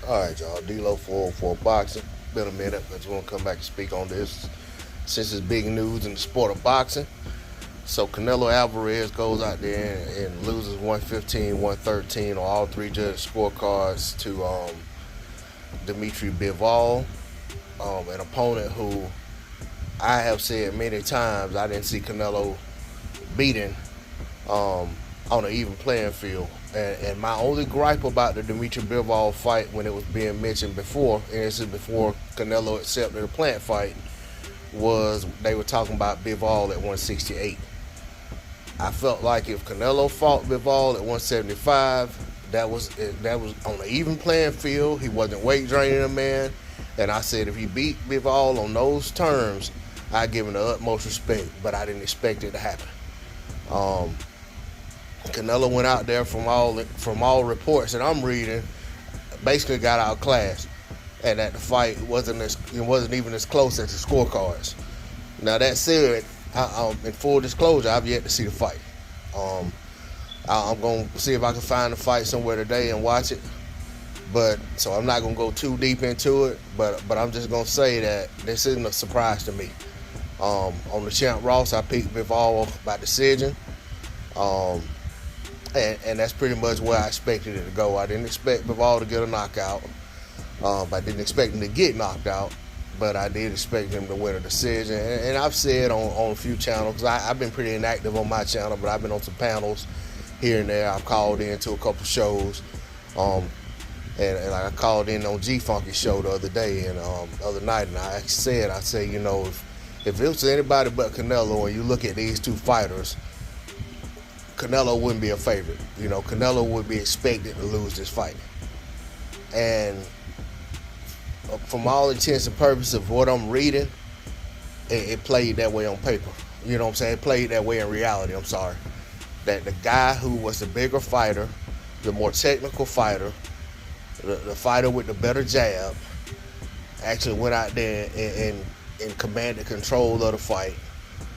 All right, y'all. D-Lo for boxing. Been a minute. I just want to come back and speak on this since it's big news in the sport of boxing. So Canelo Alvarez goes out there and loses 115, 113 on all three judge scorecards to Dmitry Bivol, an opponent who I have said many times I didn't see Canelo beating on an even playing field. And my only gripe about the Dmitry Bivol fight when it was being mentioned before, and this is before Canelo accepted the Plant fight, was they were talking about Bivol at 168. I felt like if Canelo fought Bivol at 175, that was on an even playing field. He wasn't weight draining a man, and I said if he beat Bivol on those terms, I'd give him the utmost respect. But I didn't expect it to happen. Canelo went out there from all reports that I'm reading, basically got outclassed, and that the fight wasn't even as close as the scorecards. Now that said, in full disclosure, I've yet to see the fight. I'm going to see if I can find the fight somewhere today and watch it. But so I'm not going to go too deep into it. But I'm just going to say that this isn't a surprise to me. On the Champ Ross, I picked Bivol by decision. And that's pretty much where I expected it to go. I didn't expect Bivol to get a knockout. I didn't expect him to get knocked out. But I did expect him to win a decision. And I've said on a few channels, because I've been pretty inactive on my channel, but I've been on some panels here and there. I've called into a couple shows. And like I called in on G-Funky's show the other day and the other night, and I said, if it was anybody but Canelo, and you look at these two fighters, Canelo wouldn't be a favorite. Canelo would be expected to lose this fight. And from all intents and purposes of what I'm reading, it played that way on paper. You know what I'm saying? It played that way in reality, I'm sorry. That the guy who was the bigger fighter, the more technical fighter, the fighter with the better jab, actually went out there and commanded control of the fight.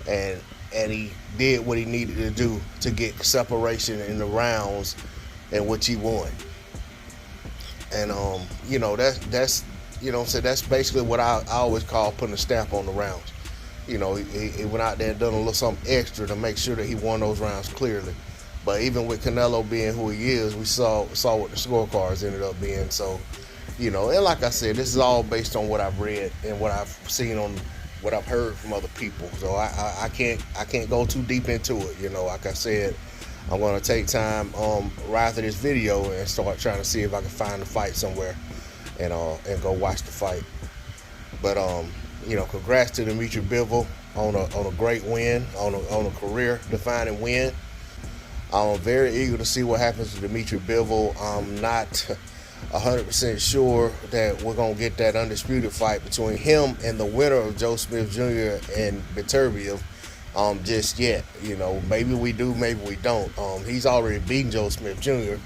And he did what he needed to do to get separation in the rounds, in which he won. And that's that's basically what I always call putting a stamp on the rounds. He went out there and done a little something extra to make sure that he won those rounds clearly. But even with Canelo being who he is, we saw what the scorecards ended up being. So, and like I said, this is all based on what I've read and what I've seen on what I've heard from other people. So I can't go too deep into it. Like I said, I'm gonna take time right after this video and start trying to see if I can find the fight somewhere and go watch the fight. But congrats to Dmitry Bivol on a great win, on a career defining win. I'm very eager to see what happens to Dmitry Bivol. I'm not 100% sure that we're going to get that undisputed fight between him and the winner of Joe Smith Jr. and Beterbiev just yet. Maybe we do, maybe we don't. He's already beaten Joe Smith Jr.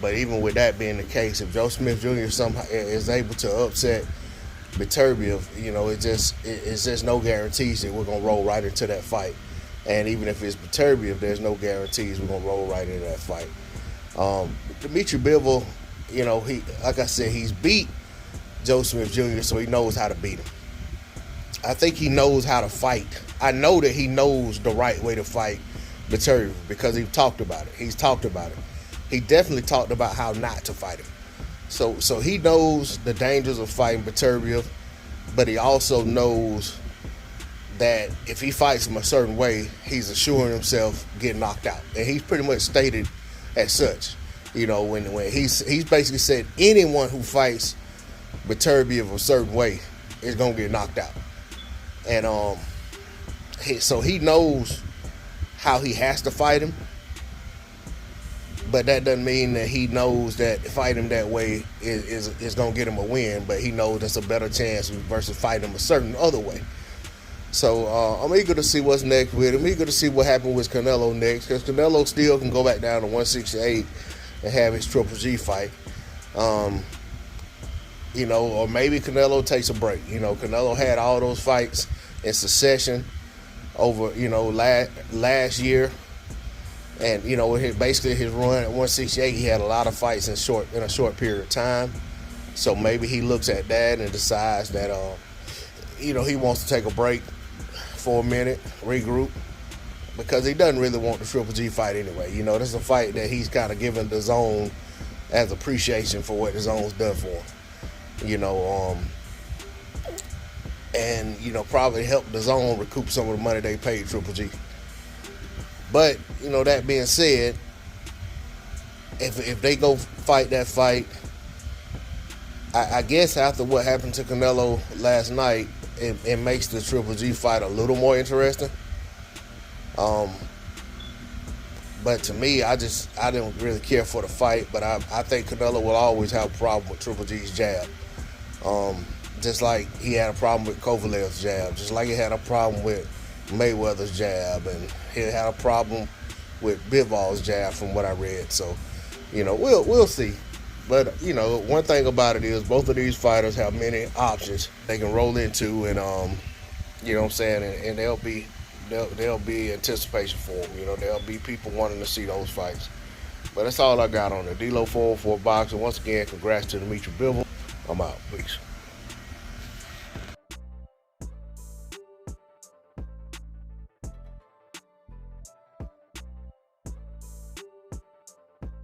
But even with that being the case, if Joe Smith Jr. somehow is able to upset Beterbiev, it's just no guarantees that we're going to roll right into that fight. And even if it's Beterbiev, there's no guarantees we're going to roll right into that fight. Dmitry Bivol, like I said, he's beat Joe Smith Jr., so he knows how to beat him. I think he knows how to fight. I know that he knows the right way to fight Beterbiev because he's talked about it. He definitely talked about how not to fight him. So he knows the dangers of fighting Beterbiev, but he also knows that if he fights him a certain way, he's assuring himself getting knocked out. And he's pretty much stated as such. When he's basically said anyone who fights Beterbiev a certain way is gonna get knocked out. And so he knows how he has to fight him, but that doesn't mean that he knows that fighting him that way is gonna get him a win. But he knows that's a better chance versus fighting him a certain other way. So I'm eager to see what's next with him. I'm eager to see what happens with Canelo next, because Canelo still can go back down to 168 and have his Triple G fight. Or maybe Canelo takes a break. Canelo had all those fights in succession over, last year. And basically his run at 168, he had a lot of fights in a short period of time. So maybe he looks at that and decides that he wants to take a break for a minute, regroup, because he doesn't really want the Triple G fight anyway. This is a fight that he's kind of given the Zone as appreciation for what the Zone's done for him. And probably help the Zone recoup some of the money they paid Triple G. But that being said, if they go fight that fight, I guess after what happened to Canelo last night, it makes the Triple G fight a little more interesting. But to me, I didn't really care for the fight. But I think Canelo will always have a problem with Triple G's jab. Just like he had a problem with Kovalev's jab. Just like he had a problem with Mayweather's jab. And he had a problem with Bivol's jab from what I read. So, we'll see. But, one thing about it is both of these fighters have many options they can roll into. And, what I'm saying? And there'll be anticipation for them. There'll be people wanting to see those fights. But that's all I got on it. D-Lo 404 Boxing. Once again, congrats to Dmitry Bivol. I'm out. Peace.